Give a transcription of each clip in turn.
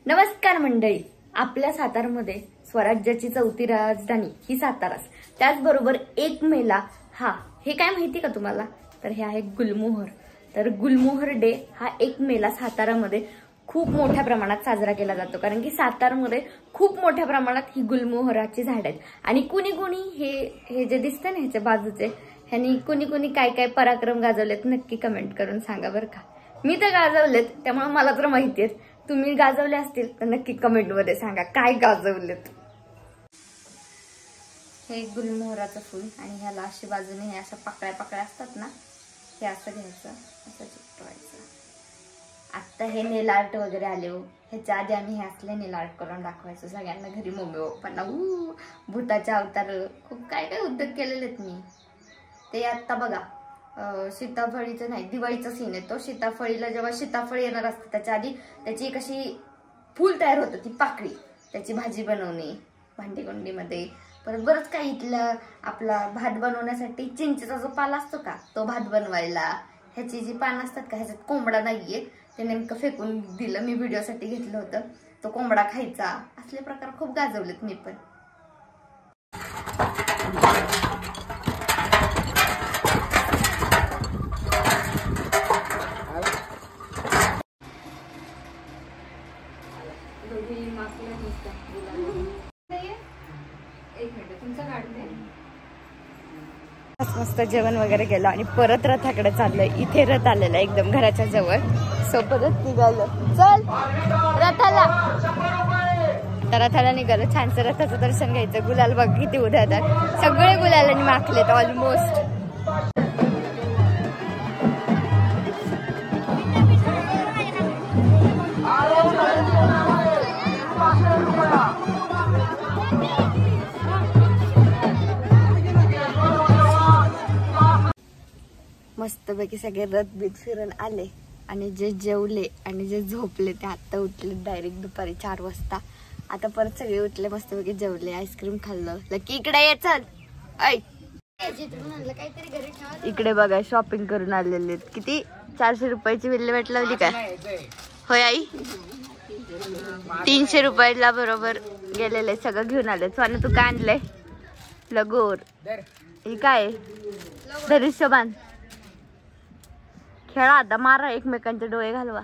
नमस्कार मंडळी, आपल्या सातारमध्ये स्वराज्याची चौथी राजधानी ही साताराच. त्याचबरोबर 1 मेला हे काय माहिती का तुम्हाला? तर हे आहे गुलमोहर. तर गुलमोहर डे हा 1 मेला सातारामध्ये खूप मोठ्या प्रमाणात साजरा केला जातो, कारण की सातारमध्ये खूप मोठ्या प्रमाणात ही गुलमोहराची झाड आहेत. आणि कुणी कुणी हे जे दिसतं ना ह्याच्या बाजूचे, ह्यांनी कुणी कुणी काय काय पराक्रम गाजवलेत नक्की कमेंट करून सांगा बरं का. मी तर गाजवलेत, त्यामुळे मला तर माहिती आहे. तुम्ही गाजवले असतील तर नक्की कमेंट मध्ये सांगा काय गाजवलेत. हे गुलमोहराचं फूल आणि ह्याला अशी बाजूने हे अशा पाकळ्या पाकळ्या असतात ना, हे असं घ्यायचं, असं चिकटवायचं. आता हे नेल आर्ट वगैरे आले हो, ह्याच्या आधी आम्ही हे असले नेल आर्ट करून दाखवायचो सगळ्यांना घरी. मम्मी पप्पांना भूताच्या अवतार खूप काय काय उद्योग केलेले आहेत मी. ते आता बघा सीताफळीचं नाही, दिवाळीचा सीन आहे तो. सीताफळीला जेव्हा सीताफळ येणार असतं त्याच्या आधी त्याची एक अशी फूल तयार होतं, ती पाकळी, त्याची भाजी बनवणे भांडीकुंडीमध्ये. परत बरंच काही इथलं आपला भात बनवण्यासाठी चिंचेचा जो पाला असतो का, तो भात बनवायला. ह्याची जी पानं असतात का, ह्याच्यात कोंबडा नाहीये, ते नेमकं फेकून दिलं, मी व्हिडिओसाठी घेतलं होतं. तो कोंबडा खायचा. असले प्रकार खूप गाजवलेत मी पण. मस्त जेवण वगैरे केलं आणि परत रथाकडे चाललोय. इथे रथ आलेला एकदम घराच्या जवळ, सो परत निघालो. चल रथाला. तर रथाला निघालो. छानसं रथाचं दर्शन घ्यायचं. गुलाल बघ किती उधळतात, सगळे गुलालांनी माखलेत ऑलमोस्ट. मस्तपैकी सगळे रथ बीत फिरून आले आणि जे जेवले आणि जे झोपले ते आता उठले डायरेक्ट दुपारी 4 वाजता. आता परत सगळे उठले, मस्तपैकी जेवले, आईस्क्रीम खाल्लं. लकी इकडे ये, चल. इकडे बघा शॉपिंग करून आलेले. किती 400 रुपयाची विल्हेवाट लावली काय होय आई? 300 रुपयाला बरोबर गेलेले, सगळं घेऊन आले. स्वाने तू काय आणलंय? लगोर. ही काय? धनुष्यबाण. खेळा आता, मारा एकमेकांचे डोळे घालवा.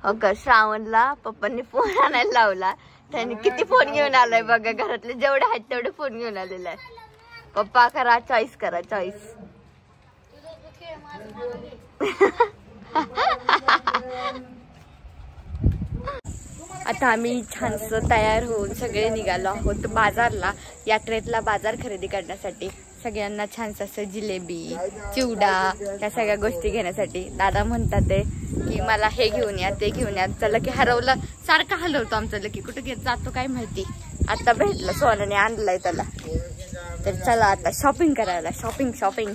हो का, श्रावणला पप्पांनी फोन आणायला लावला. त्याने किती फोन घेऊन आलाय बघा. घरातले जेवढे आहेत तेवढे फोन घेऊन आलेले आहे. पप्पा करा चॉईस, करा चॉईस. आता आम्ही छानसं तयार होऊन सगळे निघालो आहोत बाजारला, यात्रेतला बाजार खरेदी करण्यासाठी. सगळ्यांना छानसं असं जिलेबी, चिवडा, या सगळ्या गोष्टी घेण्यासाठी. दादा म्हणतात की मला हे घेऊन या, ते घेऊन या. चला की हरवलं, सारखं हलवतो आमचं लकी, कुठे घेत जातो काय माहिती. आता भेटलं, सोनाने आणलाय त्याला. तर चला आता शॉपिंग करायला. Shopping shopping.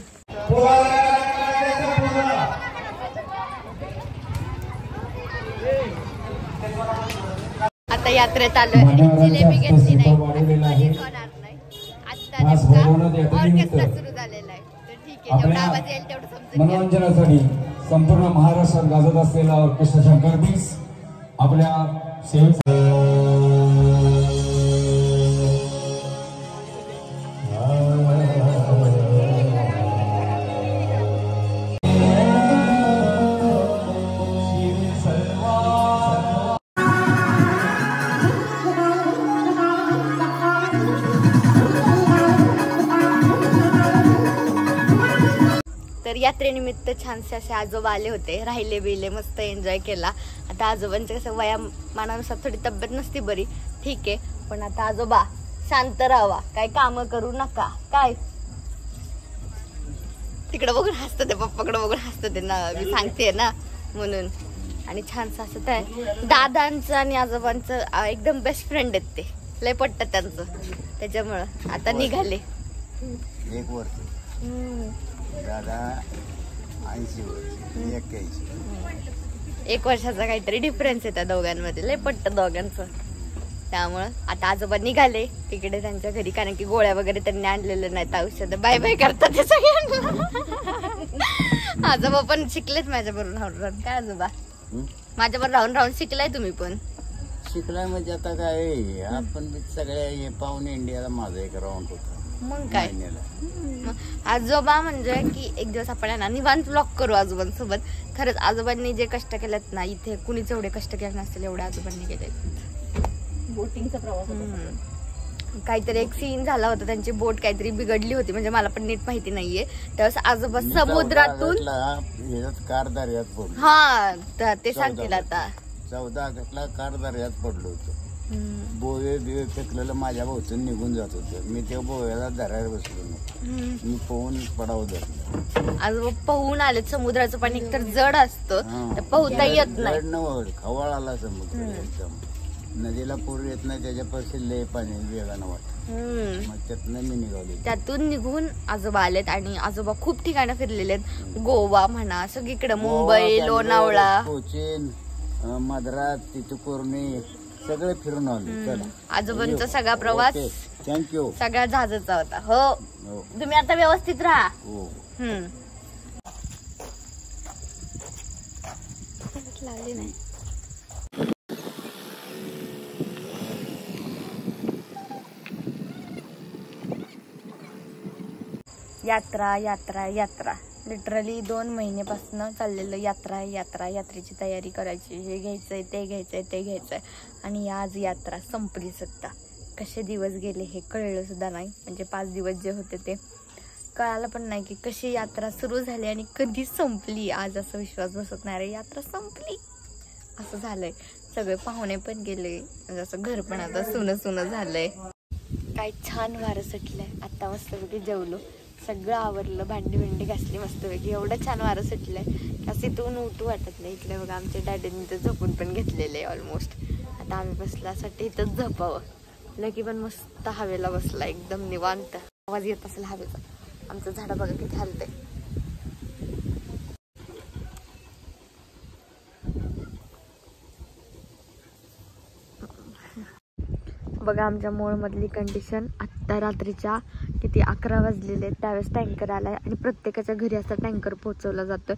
आता यात्रेत आलोय आणि जिलेबी घेतली नाही होणार नाही. आता नेमका ऑर्केस्ट्रा सुरू झालेला आहे, तर ठीक आहे, जेवढा आवाज येईल तेवढं समजून. मनोरंजनासाठी संपूर्ण महाराष्ट्रात गाजत असलेला ऑर्केस्ट्रा शंकर बीस आपल्या सेवेत. तर यात्रेनिमित्त छानसे असे आजोबा आले होते, राहिले बिले, मस्त एन्जॉय केला. आता आजोबांचं कसं वयामानानुसार थोडी तब्येत नसती बरी, ठीक आहे, पण आता आजोबा शांत राहावा, काय काम करू नका. काय तिकडे बघून हसत ते, पप्पाकडे बघून हसत ते ना, मी सांगते ना म्हणून. आणि छानसं असं त्या दादांचं आणि आजोबांचं एकदम बेस्ट फ्रेंड आहेत ते, लय पटतं त्यांचं. त्याच्यामुळं आता निघाले. 1 वर्ष दादा 80 वर्ष 81. 1 वर्षाचा काहीतरी डिफरन्स आहे त्या दोघांमध्ये, लय पटतं दोघांचं. त्यामुळं आता आजोबा निघाले तिकडे त्यांच्या घरी, कारण की गोळ्या वगैरे त्यांनी आणलेल्या नाहीत, औषध. बाय बाय करतात ते सगळ्यांना. आजोबा पण शिकलेच माझ्याबरोबर राहून राहून. काय आजोबा हं? माझ्याबरोबर राहून राहून शिकलाय तुम्ही पण. शिकलाय म्हणजे आता काय आपण बी सगळ्या हे पाहून इंडियाला माझा एक राऊंड होता मग काय महिन्याला. मग आजोबा म्हणजे की एक दिवस आपण आहे ना निवांत व्लॉग करू आजोबांसोबत. खरंच आजोबांनी जे कष्ट केलेत ना इथे कुणीच एवढे कष्ट केले नसतील एवढे आजोबांनी केले. बोटिंगचा प्रवास काहीतरी एक सीन झाला होता त्यांची बोट काहीतरी बिघडली होती म्हणजे मला पण नीट माहिती नाहीये. त्यावेळेस आजोबा समुद्रातून कार दर्यात पडलो. हा ते सांगतील आता. 14 ऑगस्टला कार दर्यात पडलो होतो. बोवे बिवे फेकलेलं माझ्या भोवतून निघून जात होतं. मी त्या बोव्याला धरायला बसलो नाही. मी पोहून पडाव धरलं. आजोबा पोहून आलेत. समुद्राचं पाणी एकतर जड असतं तर पोहता येत नाही. खवळ आला समुद्र एकदम. नदीला पूर येत नाही त्याच्यापासून लय पाणी वेगानं वाटत. मग त्यातनं मी निघालो. त्यातून निघून आजोबा आलेत आणि आजोबा खूप ठिकाणं फिरलेले आहेत. गोवा म्हणा सगळीकडे मुंबई लोणावळा कोचीन मद्रास तिथुकुर्णी सगळे फिरून आलो. चला आजोबांचा सगळा प्रवास थँक्यू सगळ्या जहाजाचा होता. हो तुम्ही आता व्यवस्थित राहा. हो लागली नाही. यात्रा यात्रा यात्रा लिटरली 2 महिन्यापासून चाललेलं यात्रा यात्रा यात्रेची तयारी करायची. हे घ्यायचंय ते घ्यायचंय ते घ्यायचंय आणि आज यात्रा संपली सुद्धा. कसे दिवस गेले हे कळलं सुद्धा नाही. म्हणजे 5 दिवस जे होते ते कळालं पण नाही की कशी यात्रा सुरू झाली आणि कधी संपली. आज असं विश्वास बसत नाही रे यात्रा संपली असं झालंय. सगळे पाहुणे पण गेले. जसं घर पण आता सुनं सुनं झालंय. काय छान वारं सुटलंय. आता मस्तपैकी जेवलो. सगळं आवरलं. भांडी भिंडी घासली मस्तपैकी. एवढं छान वारं सुटलंय की असं इथून उठू वाटत नाही. इथलं बघा आमच्या डॅडीने तर झोपून पण घेतलेलं आहे ऑलमोस्ट. आता आम्ही बसल्यासाठी इथंच झोपावं. लकी पण मस्त हवेला बसला एकदम निवांत. आवाज येत असेल हवेचा. आमचं झाडं बघा किती हलतंय. बघा आमच्या मोळमधली कंडिशन. आत्ता रात्रीच्या किती 11 वाजलेले त्यावेळेस टँकर आलाय आणि प्रत्येकाच्या घरी असा टँकर पोहोचवला जातो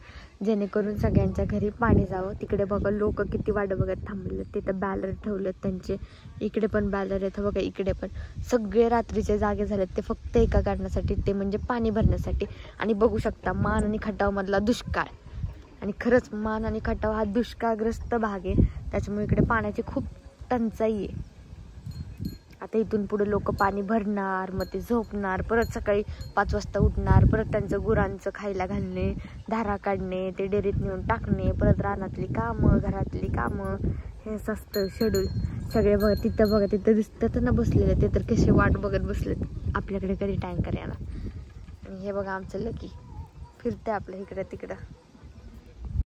जेणेकरून सगळ्यांच्या घरी पाणी जावं. तिकडे बघा लोक किती वाट बघत थांबले. तिथं बॅलर ठेवलेत त्यांचे. इकडे पण बॅलर आहेत बघा. इकडे पण सगळे रात्रीचे जागे झालेत. ते फक्त एका कारणासाठी ते म्हणजे पाणी भरण्यासाठी. आणि बघू शकता मान आणि खटाव मधला दुष्काळ. आणि खरंच मान आणि खटाव हा दुष्काळग्रस्त भाग आहे. त्याच्यामुळे इकडे पाण्याची खूप टंचाई आहे. आता इथून पुढे लोक पाणी भरणार मग ते झोपणार. परत सकाळी 5 वाजता उठणार. परत त्यांचं गुरांचं खायला घालणे धारा काढणे ते डेअरीत नेऊन टाकणे. परत रानातली कामं घरातली कामं हे असतं शेड्यूल. सगळे बघा तिथं दिसतात ना बसलेले. ते तर कसे वाट बघत बसलेत आपल्याकडे कधी टँकर येणार. आणि हे बघा आमचं लकी फिरते आपल्या इकडं तिकडं.